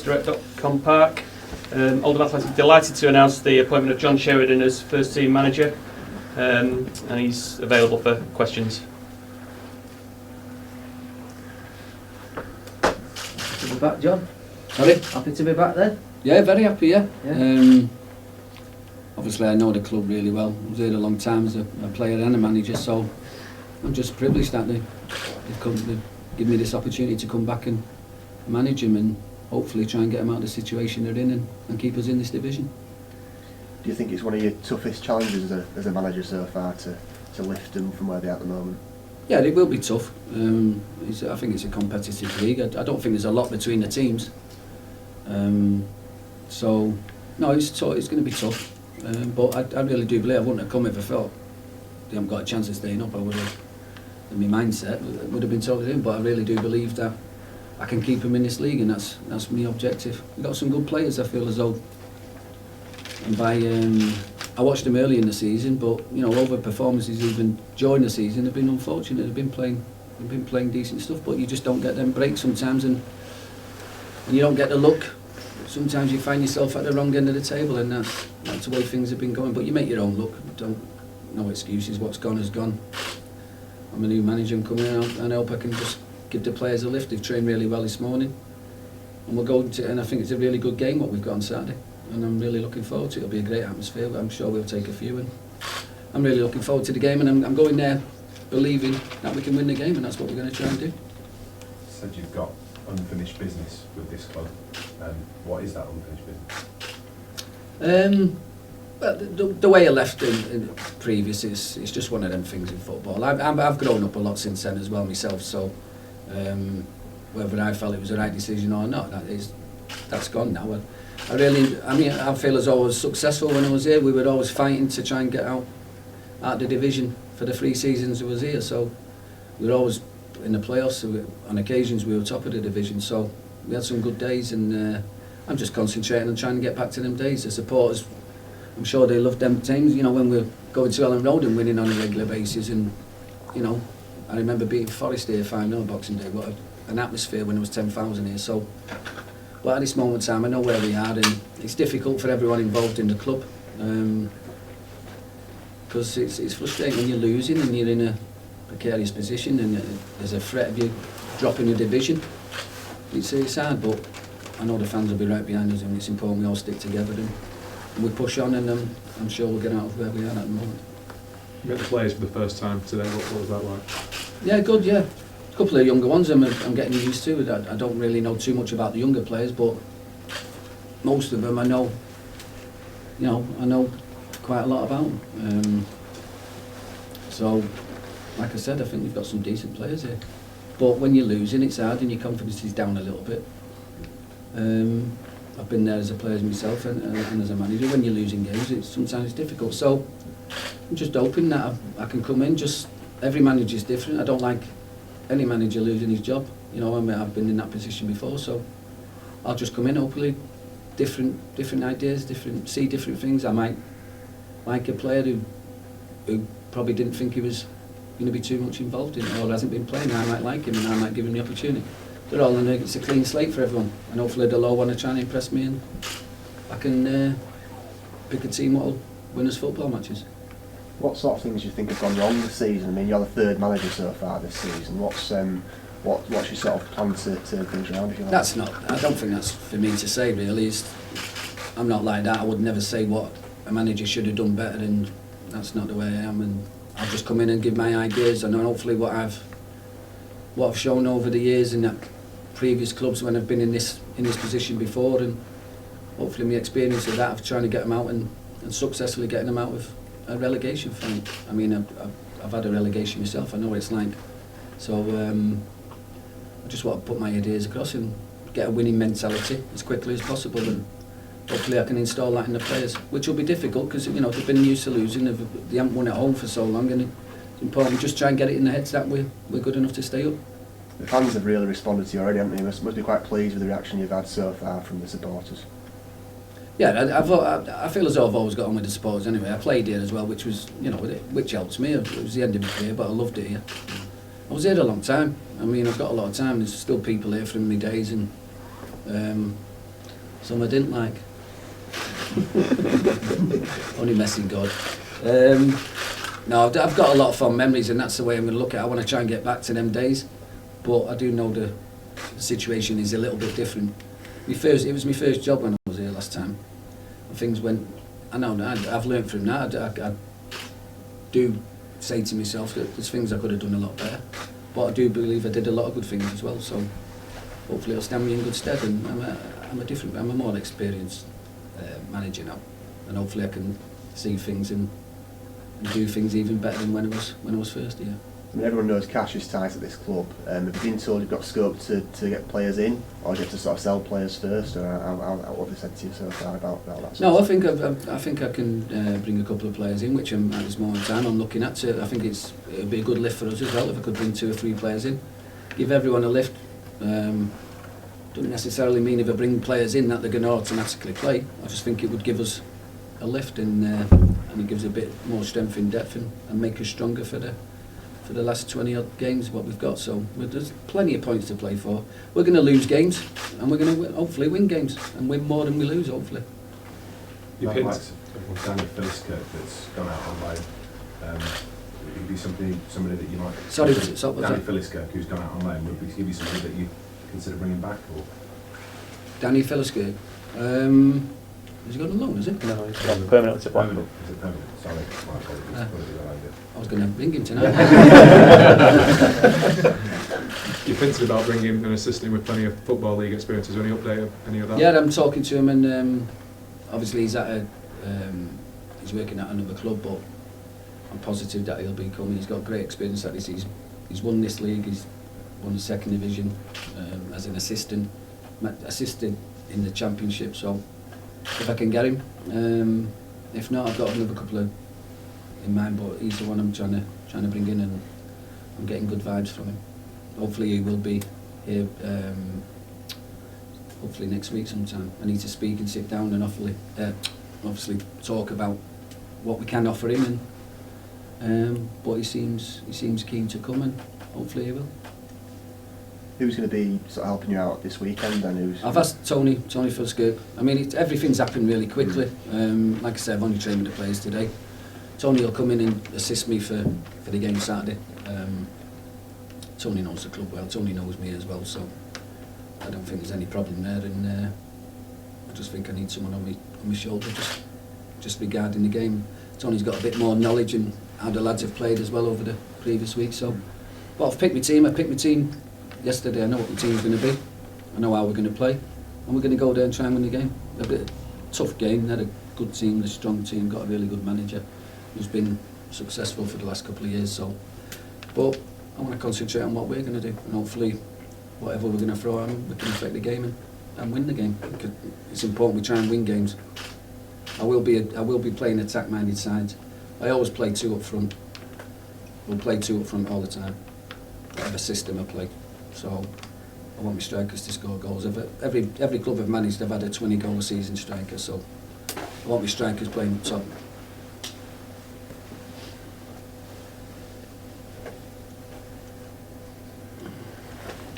Direct.com Park. Oldham Athletic delighted to announce the appointment of John Sheridan as first team manager, and he's available for questions. Happy to be back, John. Sorry? Happy to be back then? Yeah, very happy, yeah. Yeah. Obviously I know the club really well. I was here a long time as a player and a manager, so I'm just privileged that they've given me this opportunity to come back and manage them and hopefully try and get them out of the situation they're in and keep us in this division. Do you think it's one of your toughest challenges as a manager so far to lift them from where they are at the moment? Yeah, it will be tough. I think it's a competitive league. I don't think there's a lot between the teams. So, no, it's going to be tough. But I really do believe I wouldn't have come if I felt they haven't got a chance of staying up. I would have, in my mindset, would have been totally different. But I really do believe that I can keep them in this league, and that's my objective. We've got some good players. I feel as though, and I watched them early in the season, but over performances even during the season have been unfortunate. They've been playing decent stuff, but you just don't get them breaks sometimes, and you don't get the luck. Sometimes you find yourself at the wrong end of the table, and that's the way things have been going. But you make your own luck. No excuses. What's gone is gone. I'm a new manager. I'm coming in, and I hope I can just give the players a lift. They've trained really well this morning, and we'll go to. And I think it's a really good game what we've got on Saturday, and I'm really looking forward to it. It'll be a great atmosphere. I'm sure we'll take a few, and I'm really looking forward to the game. And I'm going there believing that we can win the game, and that's what we're going to try and do. You said you've got unfinished business with this club. What is that unfinished business? Well, the way I left in previous is just one of them things in football. I've grown up a lot since then as well myself, so whether I felt it was the right decision or not, that's gone now. I feel as though I was successful when I was here. We were always fighting to try and get out the division for the 3 seasons I was here, so we were always in the playoffs. So on occasions we were top of the division, so we had some good days, and I'm just concentrating on trying to get back to them days. The supporters, I'm sure they loved them times, when we're going to Ellen Road and winning on a regular basis, and I remember beating Forest here 5-0 Boxing Day. What an atmosphere when there was 10,000 here. So, but at this moment in time, I know where we are, and it's difficult for everyone involved in the club, because it's frustrating when you're losing and you're in a precarious position and there's a threat of you dropping a division. It's hard, but I know the fans will be right behind us, and it's important we all stick together and we push on, and I'm sure we'll get out of where we are at the moment. You met the players for the first time today. What was that like? Yeah, good. Yeah, a couple of younger ones I'm getting used to. I don't really know too much about the younger players, but most of them I know. I know quite a lot about them. So, like I said, I think we've got some decent players here. But when you're losing, it's hard, and your confidence is down a little bit. I've been there as a player myself and as a manager. When you're losing games, sometimes it's difficult. So I'm just hoping that I can come in. Just every manager is different. I don't like any manager losing his job. I've been in that position before, so I'll just come in. Hopefully, different ideas, see different things. I might like a player who probably didn't think he was going to be too much involved in it or hasn't been playing. I might like him, and I might give him the opportunity. They're all it's a clean slate for everyone, and hopefully they'll all want to try and impress me, and I can pick a team that'll win us football matches. What sort of things do you think have gone wrong this season? I mean, you're the 3rd manager so far this season. What's your sort of plan to turn things around? If you like? I don't think that's for me to say really. I'm not like that. I would never say what a manager should have done better, and that's not the way I am. And I'll just come in and give my ideas, and hopefully what I've shown over the years in that previous clubs when I've been in this position before, and hopefully my experience of that of trying to get them out and successfully getting them out of a relegation fight. I mean, I've had a relegation myself. I know what it's like. So I just want to put my ideas across and get a winning mentality as quickly as possible, and hopefully I can install that in the players, which will be difficult because they've been used to losing. They haven't won at home for so long, and it's important we just try and get it in their heads that we're good enough to stay up. The fans have really responded to you already, haven't they? You must be quite pleased with the reaction you've had so far from the supporters. Yeah, I feel as though I've always got on with the supporters anyway. I played here as well, which was, which helps me. It was the end of my career, but I loved it here. I was here a long time. I mean, I've got a lot of time. There's still people here from my days, and some I didn't like. Only messing God. No, I've got a lot of fond memories, and that's the way I'm going to look at it. I want to try and get back to them days, but I do know the situation is a little bit different. It was my first job when I was here last time. And things went. I know I've learned from that. I do say to myself that there's things I could have done a lot better, but I do believe I did a lot of good things as well. So hopefully it'll stand me in good stead. And I'm a more experienced manager now, and hopefully I can see things and do things even better than when I was first here. I mean, everyone knows cash is tight at this club. Have you been told you've got scope to get players in, or do you have to sort of sell players first, or what have they said to you so far about that? No, I think I can bring a couple of players in, which at this moment in time I'm looking at. I think it'll be a good lift for us as well if I could bring 2 or 3 players in, give everyone a lift. Doesn't necessarily mean if I bring players in that they're going to automatically play. I just think it would give us a lift and it gives a bit more strength in depth and make us stronger for the last 20 odd games what we've got. So there's plenty of points to play for. We're going to lose games and we're going to hopefully win games and win more than we lose hopefully. You Like picked. Danny Philliskirk that's gone out on loan. Would be somebody that you might. Sorry, Danny what's that? Philliskirk, who's gone out on loan, would be somebody that you consider bringing back, or? Danny Philliskirk. Has he got a loan, is it? No, he's gone permanently to Blackpool. Is it permanent? Sorry, my apologies. I was going to bring him tonight. You're thinking about bringing an assistant with plenty of football league experience. Is there any update of any of that? Yeah, I'm talking to him, and obviously he's he's working at another club, but I'm positive that he'll be coming. He's got great experience at this. He's won this league. He's won the 2nd division as an assistant, assisted in the championship. So if I can get him, if not, I've got another couple of in mind, but he's the one I'm trying to bring in, and I'm getting good vibes from him. Hopefully he will be here. Hopefully next week sometime. I need to speak and sit down and obviously talk about what we can offer him, and but he seems keen to come, and hopefully he will. Who's going to be sort of helping you out this weekend then? I've asked Tony Philliskirk. I mean, everything's happened really quickly. Like I said, I've only trained with the players today. Tony will come in and assist me for the game Saturday. Tony knows the club well. Tony knows me as well, so I don't think there's any problem there. And I just think I need someone on my shoulder, just regarding the game. Tony's got a bit more knowledge and how the lads have played as well over the previous week. So, but I've picked my team. I picked my team yesterday. I know what the team's going to be. I know how we're going to play, and we're going to go there and try and win the game. A bit tough game. They had a good team, a strong team, got a really good manager who's been successful for the last couple of years. So, but I want to concentrate on what we're going to do, and hopefully whatever we're going to throw at them, we can affect the game and win the game. Because it's important we try and win games. I will be playing attack-minded sides. I always play 2 up front. We'll play 2 up front all the time. Whatever system I play. So I want my strikers to score goals. Every club I've managed, I've had a 20-goal a season striker. So I want my strikers playing up top.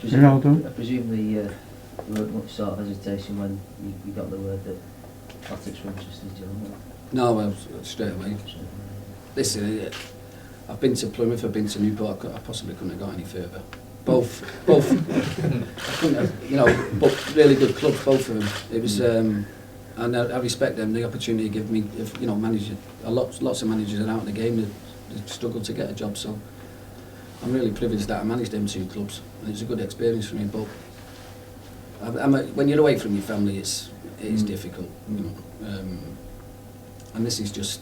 I presume there weren't much sort of hesitation when you got the word that Athletics were interested, John? No, well, straight away. Listen, I've been to Plymouth, I've been to Newport. I possibly couldn't have got any further. Both. I couldn't have, but really good clubs, both of them. It was, and I respect them. The opportunity to give me, manager. Lots of managers are out in the game that struggle to get a job. So I'm really privileged that I managed them 2 clubs. And it was a good experience for me. But when you're away from your family, it is difficult. And this is just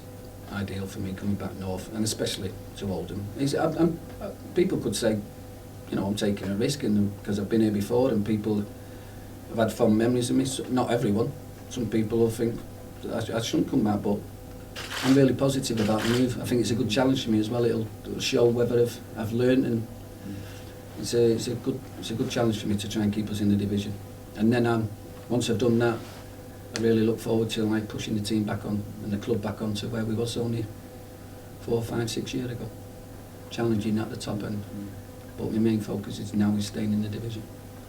ideal for me coming back north, and especially to Oldham. People could say, I'm taking a risk, and because I've been here before, and people have had fond memories of me. So, not everyone. Some people will think I shouldn't come back, but I'm really positive about the move. I think it's a good challenge for me as well. It'll show whether I've learned, and it's a good challenge for me to try and keep us in the division. And then once I've done that, I really look forward to pushing the team back on and the club back on to where we was only 4, 5, 6 years ago, challenging at the top end. But my main focus is now staying in the division.